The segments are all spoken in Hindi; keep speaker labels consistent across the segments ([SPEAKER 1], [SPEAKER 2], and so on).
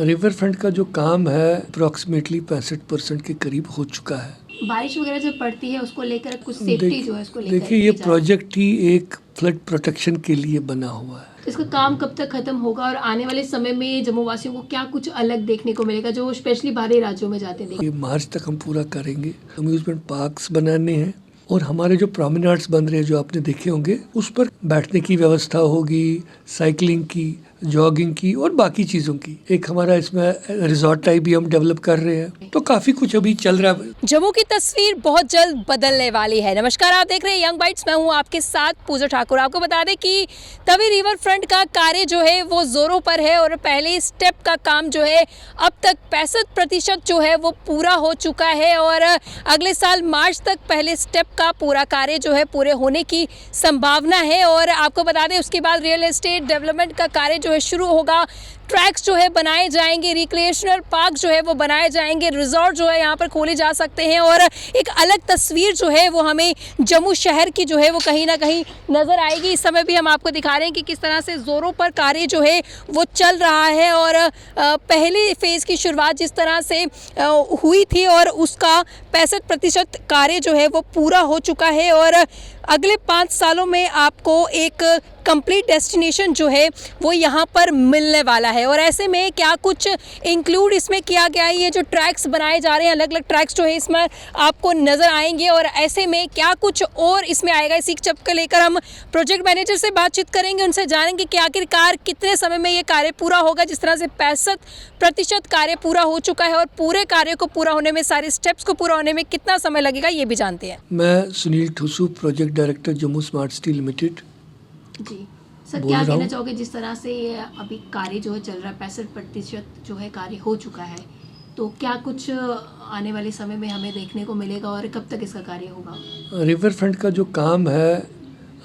[SPEAKER 1] रिवर फ्रंट का जो काम है अप्रॉक्सीमेटली 65% के करीब हो चुका है।
[SPEAKER 2] बारिश वगैरह जब पड़ती है उसको लेकर कुछ सेफ्टी जो है उसको लेकर
[SPEAKER 1] देखिए, ये प्रोजेक्ट ही एक फ्लड प्रोटेक्शन के लिए बना हुआ है।
[SPEAKER 2] इसका काम कब तक खत्म होगा और आने वाले समय में जम्मू वासियों को क्या कुछ अलग देखने को मिलेगा जो स्पेशली बाहरी राज्यों में जाते हैं?
[SPEAKER 1] ये मार्च तक हम पूरा करेंगे। अम्यूजमेंट पार्क्स बनाने हैं और हमारे जो प्रॉमेनाड्स बन रहे हैं जो आपने देखे होंगे, उस पर बैठने की व्यवस्था होगी, साइकिलिंग की, जॉगिंग की और बाकी चीज़ों की। एक हमारा इसमें रिजॉर्ट टाइप भी हम डेवलप कर रहे हैं, तो काफ़ी कुछ अभी चल रहा है।
[SPEAKER 2] जम्मू की तस्वीर बहुत जल्द बदलने वाली है। नमस्कार, आप देख रहे हैं यंग बाइट्स, मैं हूं आपके साथ पूजा ठाकुर। आपको बता दें कि तवी रिवर फ्रंट का कार्य जो है वो जोरों पर है और पहले स्टेप का काम जो है अब तक 65% जो है वो पूरा हो चुका है और अगले साल मार्च तक पहले स्टेप का पूरा कार्य जो है पूरे होने की संभावना है। और आपको बता दें उसके बाद रियल एस्टेट डेवलपमेंट का कार्य जो है शुरू होगा। ट्रैक्स जो है बनाए जाएंगे, रिक्रिएशनल पार्क जो है वो बनाए जाएंगे, रिजॉर्ट जो है यहाँ पर खोले जा सकते हैं और एक अलग तस्वीर जो है वो हमें जम्मू शहर की जो है वो कहीं ना कहीं नज़र आएगी। इस समय भी हम आपको दिखा रहे हैं कि किस तरह से ज़ोरों पर कार्य जो है वो चल रहा है और पहले फेज़ की शुरुआत जिस तरह से हुई थी और उसका 65% कार्य जो है वो पूरा हो चुका है और अगले 5 सालों में आपको एक कंप्लीट डेस्टिनेशन जो है वो यहाँ पर मिलने वाला है। और ऐसे में क्या कुछ इंक्लूड इसमें किया गया है, ये जो ट्रैक्स बनाए जा रहे हैं, अलग अलग ट्रैक्स जो है इसमें आपको नज़र आएंगे और ऐसे में क्या कुछ और इसमें आएगा, इसी चप को लेकर हम प्रोजेक्ट मैनेजर से बातचीत करेंगे, उनसे जानेंगे कि आखिरकार कितने समय में ये कार्य पूरा होगा। जिस तरह से 65% कार्य पूरा हो चुका है और पूरे कार्य को पूरा होने में, सारे स्टेप्स को पूरा होने में कितना समय लगेगा, ये भी जानते हैं।
[SPEAKER 1] मैं Sunil Thusoo, project director Jammu smart city limited.
[SPEAKER 2] जी सर, क्या कहना चाहोगे जिस तरह से अभी कार्य जो है चल रहा है, 65% जो है कार्य हो चुका है, तो क्या कुछ आने वाले समय में हमें देखने को मिलेगा और कब तक इसका कार्य होगा?
[SPEAKER 1] रिवर फ्रंट का जो काम है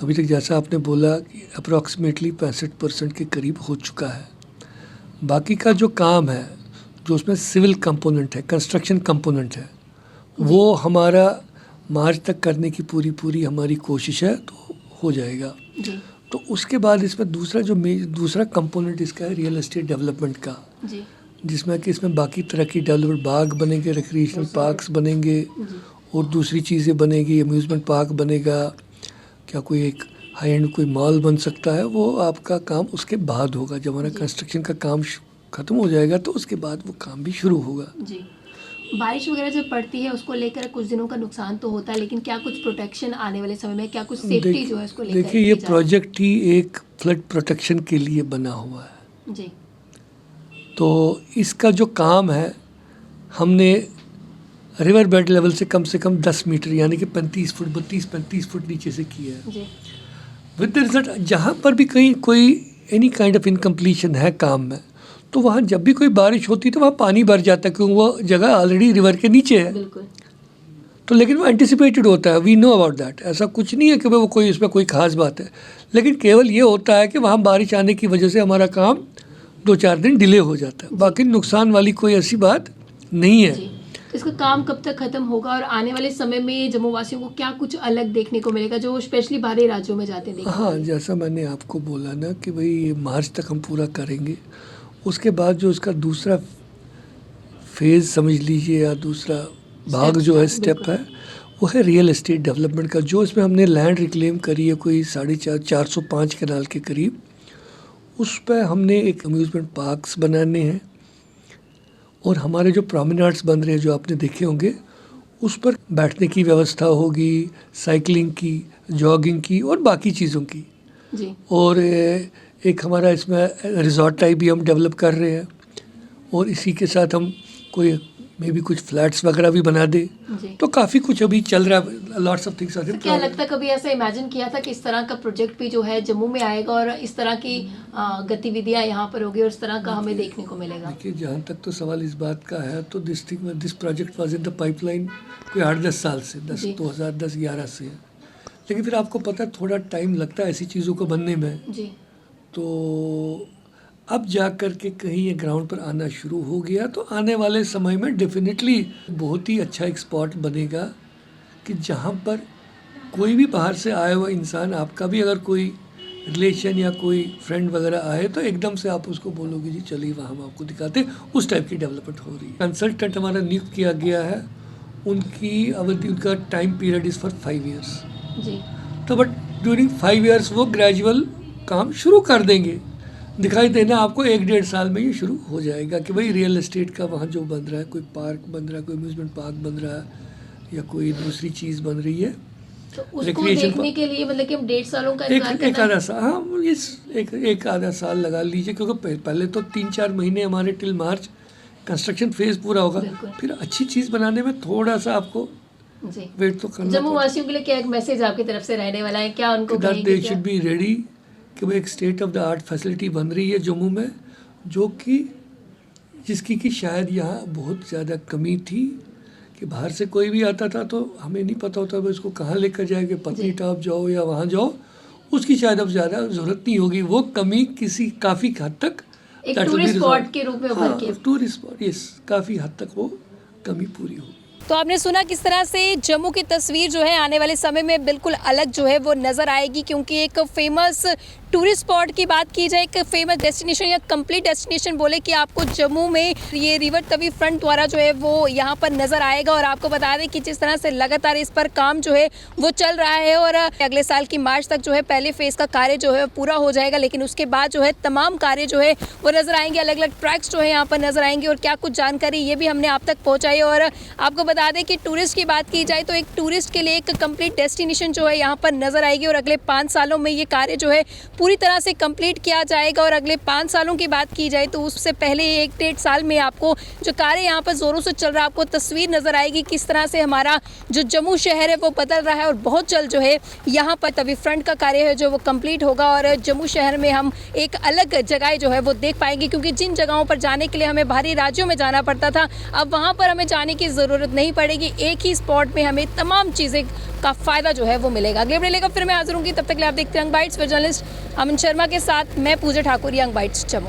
[SPEAKER 1] अभी तक, जैसा आपने बोला, कि अप्रॉक्सीमेटली 65% के करीब हो चुका है। बाकी का जो काम है, जो उसमें सिविल कंपोनेंट है, कंस्ट्रक्शन कंपोनेंट है, वो हमारा मार्च तक करने की पूरी हमारी कोशिश है, तो हो जाएगा
[SPEAKER 2] जी।
[SPEAKER 1] तो उसके बाद इसमें दूसरा कंपोनेंट इसका है रियल एस्टेट डेवलपमेंट का
[SPEAKER 2] जी।
[SPEAKER 1] जिसमें कि इसमें बाकी तरह की डेवलपमेंट, बाग बनेंगे, रिक्रिएशनल पार्क्स बनेंगे और दूसरी चीज़ें बनेगी, अम्यूज़मेंट पार्क बनेगा, क्या कोई एक हाई एंड कोई मॉल बन सकता है। वो आपका काम उसके बाद होगा, जब हमारा कंस्ट्रक्शन का काम ख़त्म हो जाएगा तो उसके बाद वो काम भी शुरू होगा।
[SPEAKER 2] जी। बारिश वगैरह जब पड़ती है उसको लेकर कुछ दिनों का नुकसान तो होता है, लेकिन क्या कुछ प्रोटेक्शन आने वाले समय में, क्या कुछ सेफ्टी जो है उसको लेकर?
[SPEAKER 1] देखिए, ये प्रोजेक्ट ही एक फ्लड प्रोटेक्शन के लिए बना हुआ है।
[SPEAKER 2] जी।
[SPEAKER 1] तो इसका जो काम है, हमने रिवर बेड लेवल से कम 10 मीटर यानी कि 32-35 फुट नीचे से किया है।
[SPEAKER 2] जी।
[SPEAKER 1] विद द रिजल्ट, जहाँ पर भी कहीं कोई एनी काइंड ऑफ इनकम्प्लीशन है काम में, तो वहाँ जब भी कोई बारिश होती है तो वहाँ पानी भर जाता है, क्योंकि वो जगह ऑलरेडी रिवर के नीचे है।
[SPEAKER 2] बिल्कुल।
[SPEAKER 1] तो लेकिन वो एंटिसिपेटेड होता है, वी नो अबाउट दैट। ऐसा कुछ नहीं है कि वो कोई इसमें कोई खास बात है, लेकिन केवल ये होता है कि वहाँ बारिश आने की वजह से हमारा काम 2-4 दिन डिले हो जाता है। बाकी नुकसान वाली कोई ऐसी बात नहीं है।
[SPEAKER 2] तो इसका काम कब तक खत्म होगा और आने वाले समय में जम्मू वासियों को क्या कुछ अलग देखने को मिलेगा जो स्पेशली बाहरी राज्यों में जाते हैं?
[SPEAKER 1] हाँ, जैसा मैंने आपको बोला ना कि भाई ये मार्च तक हम पूरा करेंगे। उसके बाद जो उसका दूसरा फेज़ समझ लीजिए या दूसरा भाग जो है, स्टेप है, वो है रियल एस्टेट डेवलपमेंट का। जो इसमें हमने लैंड रिक्लेम करी है कोई 405 कनाल के करीब, उस पर हमने एक अम्यूज़मेंट पार्क्स बनाने हैं और हमारे जो प्रॉमेनाड्स बन रहे हैं जो आपने देखे होंगे, उस पर बैठने की व्यवस्था होगी, साइकिलिंग की, जॉगिंग की और बाकी चीज़ों की।
[SPEAKER 2] जी। और
[SPEAKER 1] एक हमारा इसमें रिजॉर्ट टाइप भी हम डेवलप कर रहे हैं और इसी के साथ हम कोई मे बी कुछ फ्लैट्स वगैरह भी बना दे। तो काफ़ी कुछ अभी चल रहा है, लॉट्स ऑफ थिंग्स।
[SPEAKER 2] क्या लगता है, कभी ऐसा इमेजिन किया था कि इस तरह का प्रोजेक्ट भी जो है जम्मू में आएगा और इस तरह की गतिविधियां यहाँ पर होगी और इस तरह का हमें देखने को मिलेगा?
[SPEAKER 1] देखिए, जहाँ तक तो सवाल इस बात का है, तो this project was in the pipeline कोई 8-10 साल से, 2010-11 से है। लेकिन फिर आपको पता है थोड़ा टाइम लगता है ऐसी चीज़ों को बनने में।
[SPEAKER 2] जी।
[SPEAKER 1] तो अब जा कर के कहीं ये ग्राउंड पर आना शुरू हो गया, तो आने वाले समय में डेफिनेटली बहुत ही अच्छा एक स्पॉट बनेगा कि जहाँ पर कोई भी बाहर से आया हुआ इंसान, आपका भी अगर कोई रिलेशन या कोई फ्रेंड वगैरह आए तो एकदम से आप उसको बोलोगे जी चलिए वहाँ हम आपको दिखाते हैं, उस टाइप की डेवलपमेंट हो रही है। कंसल्टेंट हमारा नियुक्त किया गया है, उनकी अवधि, उनका time period is for 5 years
[SPEAKER 2] जी।
[SPEAKER 1] तो बट ड्यूरिंग 5 ईयर्स वो ग्रेजुअल काम शुरू कर देंगे, दिखाई देना आपको 1-1.5 साल में ये शुरू हो जाएगा कि भाई रियल एस्टेट का वहाँ जो बन रहा है, कोई पार्क बन रहा है, कोई अम्यूजमेंट पार्क बन रहा है या कोई दूसरी चीज़ बन रही है,
[SPEAKER 2] तो उसको
[SPEAKER 1] Recreation
[SPEAKER 2] देखने के लिए मतलब कि हम 1.5 सालों का इंतजार
[SPEAKER 1] एक
[SPEAKER 2] करना है?
[SPEAKER 1] आधा साल, हाँ एक आधा साल लगा लीजिए, क्योंकि पहले तो 3-4 महीने हमारे टिल मार्च कंस्ट्रक्शन फेज पूरा होगा,
[SPEAKER 2] बिल्कुल।
[SPEAKER 1] फिर अच्छी चीज़ बनाने में थोड़ा सा आपको
[SPEAKER 2] जी।
[SPEAKER 1] वेट तो करना
[SPEAKER 2] जम्मू वासियों के लिए क्या एक मैसेज आपकी तरफ से रहने वाला है, क्या उनको
[SPEAKER 1] दैट
[SPEAKER 2] कहेंगे
[SPEAKER 1] दे
[SPEAKER 2] क्या?
[SPEAKER 1] शुड बी रेडी कि भाई एक state of the art facility बन रही है जम्मू में, जो कि जिसकी कि शायद यहाँ बहुत ज़्यादा कमी थी कि बाहर से कोई भी आता था तो हमें नहीं पता होता भाई उसको कहाँ लेकर जाए, कि पत्नी टॉप जाओ या वहाँ जाओ, उसकी शायद अब ज़्यादा ज़रूरत नहीं होगी। वो कमी किसी काफ़ी हद तक
[SPEAKER 2] एक
[SPEAKER 1] that will be
[SPEAKER 2] tourist
[SPEAKER 1] resolved।
[SPEAKER 2] Spot के रूप में उभर के।
[SPEAKER 1] टूरिस्ट स्पॉट, यस, काफ़ी हद तक वो कमी पूरी होगी।
[SPEAKER 2] तो आपने सुना किस तरह से जम्मू की तस्वीर जो है आने वाले समय में बिल्कुल अलग जो है वो नज़र आएगी, क्योंकि एक फेमस टूरिस्ट स्पॉट की बात की जाए, एक फेमस डेस्टिनेशन या कंप्लीट डेस्टिनेशन बोले कि आपको जम्मू में ये रिवर तवी फ्रंट द्वारा जो है वो यहाँ पर नज़र आएगा। और आपको बता दें कि जिस तरह से लगातार इस पर काम जो है वो चल रहा है और अगले साल की मार्च तक जो है पहले फेज़ का कार्य जो है पूरा हो जाएगा, लेकिन उसके बाद जो है तमाम कार्य जो है वो नज़र आएंगे, अलग अलग ट्रैक्स जो है यहाँ पर नज़र आएंगे। और क्या कुछ जानकारी ये भी हमने आप तक पहुँचाई। और आपको बता दें कि टूरिस्ट की बात की जाए तो एक टूरिस्ट के लिए एक कंप्लीट डेस्टिनेशन जो है यहाँ पर नज़र आएगी और अगले 5 सालों में ये कार्य जो है पूरी तरह से कंप्लीट किया जाएगा। और अगले 5 सालों की बात की जाए तो उससे पहले 1-1.5 साल में आपको जो कार्य यहाँ पर ज़ोरों से चल रहा है, आपको तस्वीर नज़र आएगी किस तरह से हमारा जो जम्मू शहर है वो बदल रहा है। और बहुत जल्द जो है यहाँ पर तवी फ्रंट का कार्य है जो वो कंप्लीट होगा और जम्मू शहर में हम एक अलग जगह जो है वो देख पाएंगे, क्योंकि जिन जगहों पर जाने के लिए हमें बाहरी राज्यों में जाना पड़ता था, अब वहाँ पर हमें जाने की ज़रूरत नहीं पड़ेगी। एक ही स्पॉट में हमें तमाम चीज़ें का फ़ायदा जो है वो मिलेगा। अगले वीडियो लेकर फिर मैं हाजिर होंगी, तब तक के लिए आप देखते हैं यंग बाइट्स। जर्नलिस्ट अमन शर्मा के साथ मैं पूजा ठाकुर, यंग बाइट्स जम्मू।